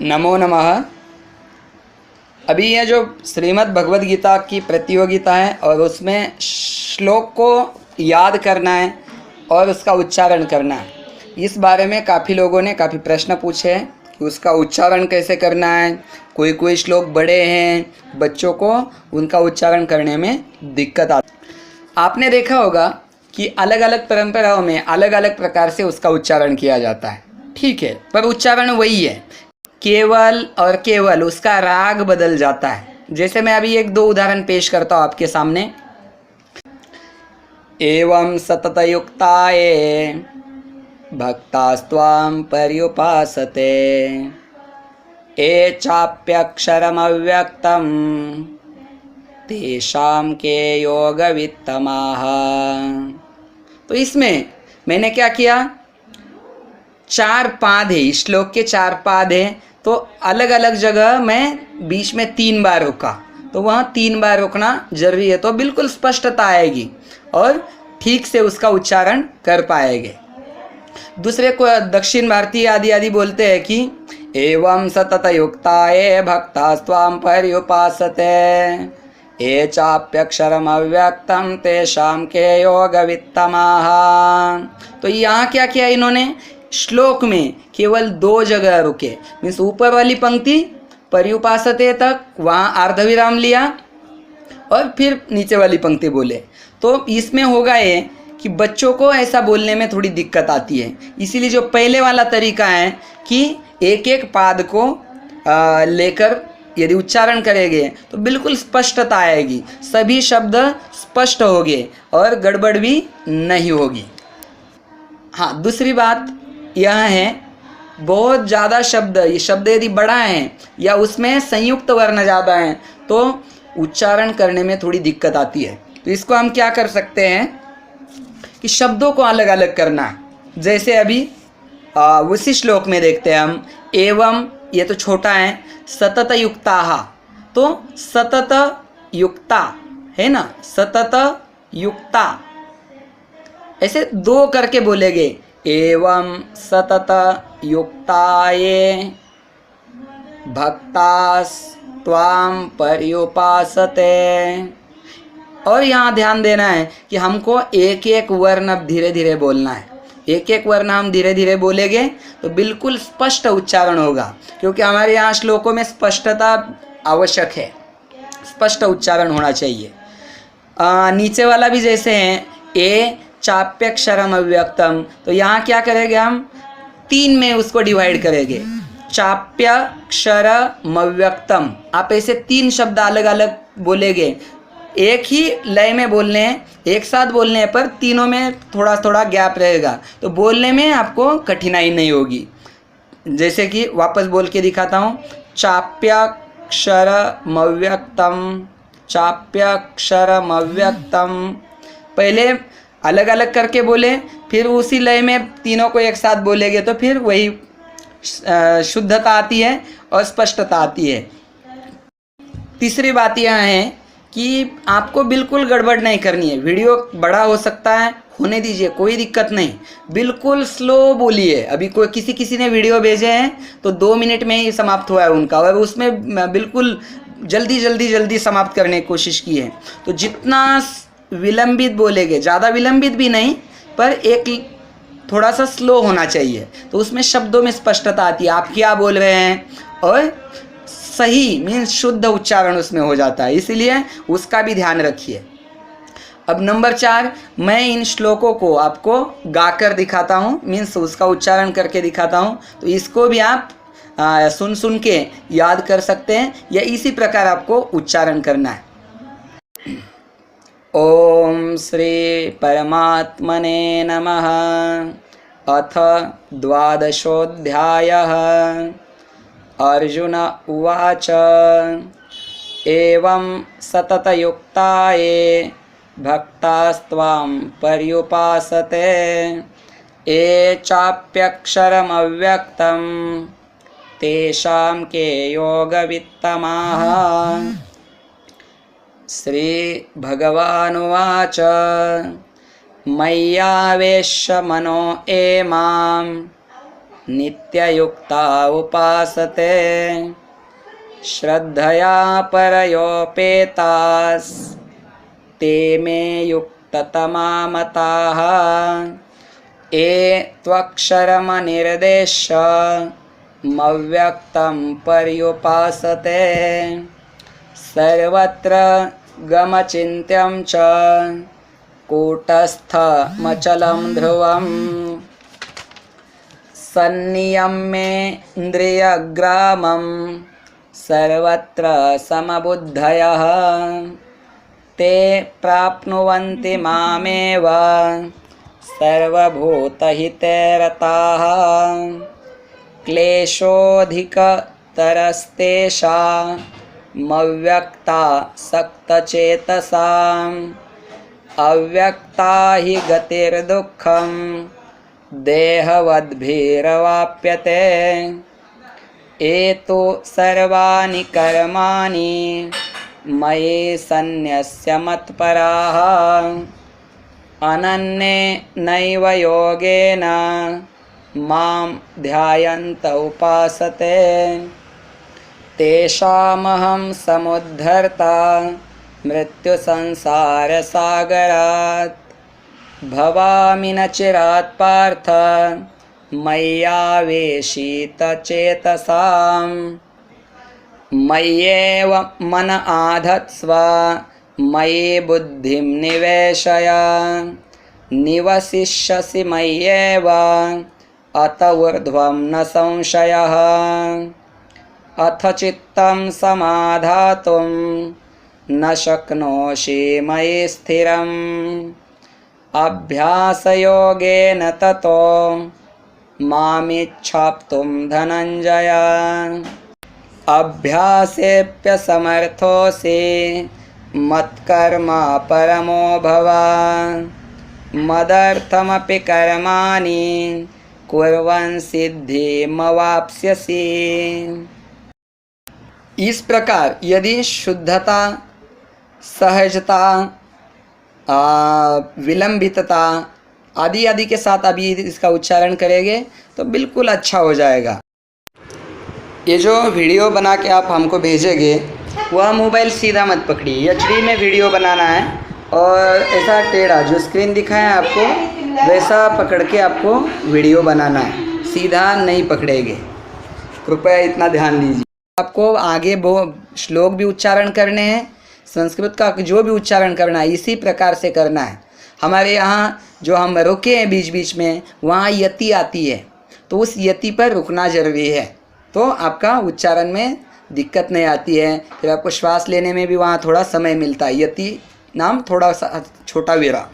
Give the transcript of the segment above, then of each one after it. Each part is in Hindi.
नमो नमः। अभी ये जो श्रीमद् भगवद गीता की प्रतियोगिता है और उसमें श्लोक को याद करना है और उसका उच्चारण करना है, इस बारे में काफ़ी लोगों ने काफ़ी प्रश्न पूछे हैं कि उसका उच्चारण कैसे करना है। कोई कोई श्लोक बड़े हैं, बच्चों को उनका उच्चारण करने में दिक्कत आती है। आपने देखा होगा कि अलग अलग परंपराओं में अलग अलग प्रकार से उसका उच्चारण किया जाता है, ठीक है, पर उच्चारण वही है, केवल और केवल उसका राग बदल जाता है। जैसे मैं अभी एक दो उदाहरण पेश करता हूँ आपके सामने। एवं सततयुक्ताये भक्तास्त्वां पर्युपासते ये चाप्यक्षरमव्यक्तं तेषां के योगवित्तमाः। तो इसमें मैंने क्या किया, चार पाद है, इस श्लोक के चार पाद है, तो अलग अलग जगह मैं बीच में 3 बार रुका, तो वहाँ 3 बार रुकना जरूरी है, तो बिल्कुल स्पष्टता आएगी और ठीक से उसका उच्चारण कर पाएंगे। दूसरे को दक्षिण भारतीय आदि आदि बोलते हैं कि एवं सततयुक्ताये भक्तास्त्वां पर्युपासते ये चाप्यक्षरम अव्यक्तम तेषां के योगवित्तमाः। तो यहाँ क्या किया इन्होंने, श्लोक में केवल 2 जगह रुके, मीन्स ऊपर वाली पंक्ति पर्युपासते तक वहाँ अर्धविराम लिया और फिर नीचे वाली पंक्ति बोले। तो इसमें होगा ये कि बच्चों को ऐसा बोलने में थोड़ी दिक्कत आती है, इसीलिए जो पहले वाला तरीका है कि एक एक पाद को लेकर यदि उच्चारण करेंगे तो बिल्कुल स्पष्टता आएगी, सभी शब्द स्पष्ट होंगे और गड़बड़ भी नहीं होगी। हाँ, दूसरी बात यह है, बहुत ज़्यादा शब्द, ये शब्द यदि बड़ा है या उसमें संयुक्त वर्ण ज़्यादा है तो उच्चारण करने में थोड़ी दिक्कत आती है। तो इसको हम क्या कर सकते हैं कि शब्दों को अलग अलग करना है। जैसे अभी उसी श्लोक में देखते हैं हम, एवं ये तो छोटा है, सतत युक्ताः, तो सतत युक्ता है ना, सतत युक्ता ऐसे 2 करके बोलेंगे, एवं सतत युक्ताये भक्तास्त्वां पर्युपासते। और यहाँ ध्यान देना है कि हमको एक एक वर्ण अब धीरे धीरे बोलना है, एक एक वर्ण हम धीरे धीरे बोलेंगे तो बिल्कुल स्पष्ट उच्चारण होगा, क्योंकि हमारे यहाँ श्लोकों में स्पष्टता आवश्यक है, स्पष्ट उच्चारण होना चाहिए। नीचे वाला भी जैसे है, ए चाप्यक्षरम अव्यक्तम, तो यहाँ क्या करेंगे हम, 3 में उसको डिवाइड करेंगे, चाप्यक्षरम अव्यक्तम। आप ऐसे 3 शब्द अलग अलग बोलेंगे, एक ही लय में बोलने हैं, एक साथ बोलने हैं, पर तीनों में थोड़ा थोड़ा गैप रहेगा, तो बोलने में आपको कठिनाई नहीं होगी। जैसे कि वापस बोल के दिखाता हूँ, चाप्यक्षरमव्यक्तम, चाप्यक्षरमव्यक्तम। पहले अलग अलग करके बोले, फिर उसी लय में तीनों को एक साथ बोलेंगे तो फिर वही शुद्धता आती है और स्पष्टता आती है। तीसरी बात यह है कि आपको बिल्कुल गड़बड़ नहीं करनी है। वीडियो बड़ा हो सकता है, होने दीजिए, कोई दिक्कत नहीं, बिल्कुल स्लो बोलिए। अभी कोई किसी ने वीडियो भेजे हैं तो 2 मिनट में ही समाप्त हुआ है उनका, और उसमें बिल्कुल जल्दी समाप्त करने की कोशिश की है। तो जितना विलंबित बोलेंगे, ज़्यादा विलंबित भी नहीं, पर एक थोड़ा सा स्लो होना चाहिए, तो उसमें शब्दों में स्पष्टता आती है, आप क्या बोल रहे हैं, और सही मीन्स शुद्ध उच्चारण उसमें हो जाता है, इसीलिए उसका भी ध्यान रखिए। अब नंबर 4, मैं इन श्लोकों को आपको गाकर दिखाता हूँ, मीन्स उसका उच्चारण करके दिखाता हूँ, तो इसको भी आप सुन के याद कर सकते हैं, या इसी प्रकार आपको उच्चारण करना है। ओम श्री परमात्मने नमः। अथ 12ोऽध्यायः। अर्जुन उवाच एवं सततयुक्ताये भक्तास्त्वां पर्युपासते ये चाप्यक्षरमव्यक्तं तेषां के योगवित्तमाः। श्रीभगवानुवाच मय्यावेश्य मनो ये मां नित्ययुक्ता उपासते श्रद्धया परयोपेतास् ते मे युक्ततमा मताः ये त्वक्षरमनिर्देश्यमव्यक्तं पर्युपासते सर्वत्र गमचिन्त्यं च कूटस्थमचलं ध्रुवम् सन्नियम्येन्द्रियग्रामं सर्वत्र समबुद्धयः ते प्राप्नुवन्ति मामेव सर्वभूतहिते रताः क्लेशोऽधिकतरस्तेषामव्यक्ता सक्तचेतसाम् अव्यक्ता हि गतिर्दुःखं देहवद्भिरवाप्यते एतु सर्वाणि कर्माणि मयि सन्न्यस्य मत्पराः अनन्येनैव योगेन मां ध्यायन्त उपासते तेषामहं समुद्धर्ता मृत्युसंसारसागरात् भवामि न चिरात् पार्थ मय्यावेशितचेतसां मय्येव मन आधत्स्व मयि बुद्धिं निवेशय निवसिष्यसि मय्येव अत ऊर्ध्वं न संशयः अथ चित्तं समाधातुं न शक्नोषि मयि स्थिरम् अभ्यासयोगेन ततो मामिच्छाप्तुं धनञ्जय अभ्यासेऽप्यसमर्थोऽसि मत्कर्म परमो भव मदर्थमपि कर्माणि कुर्वन् सिद्धिमवाप्स्यसि। इस प्रकार यदि शुद्धता, सहजता, विलंबितता आदि आदि के साथ अभी इसका उच्चारण करेंगे तो बिल्कुल अच्छा हो जाएगा। ये जो वीडियो बना के आप हमको भेजेंगे वह मोबाइल सीधा मत पकड़िए, एचडी में वीडियो बनाना है और ऐसा टेढ़ा जो स्क्रीन दिखा है आपको वैसा पकड़ के आपको वीडियो बनाना है, सीधा नहीं पकड़ेंगे। कृपया इतना ध्यान दीजिए। आपको आगे वो श्लोक भी उच्चारण करने हैं, संस्कृत का जो भी उच्चारण करना है इसी प्रकार से करना है। हमारे यहाँ जो हम रुके हैं बीच बीच में वहाँ यति आती है तो उस यति पर रुकना जरूरी है, तो आपका उच्चारण में दिक्कत नहीं आती है। फिर आपको श्वास लेने में भी वहाँ थोड़ा समय मिलता है। यति नाम थोड़ा सा छोटा विराम।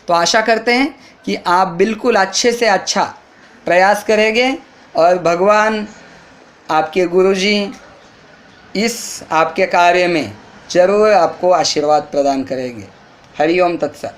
तो आशा करते हैं कि आप बिल्कुल अच्छे से अच्छा प्रयास करेंगे और भगवान आपके गुरुजी इस आपके कार्य में जरूर आपको आशीर्वाद प्रदान करेंगे। हरि ओम तत्सत।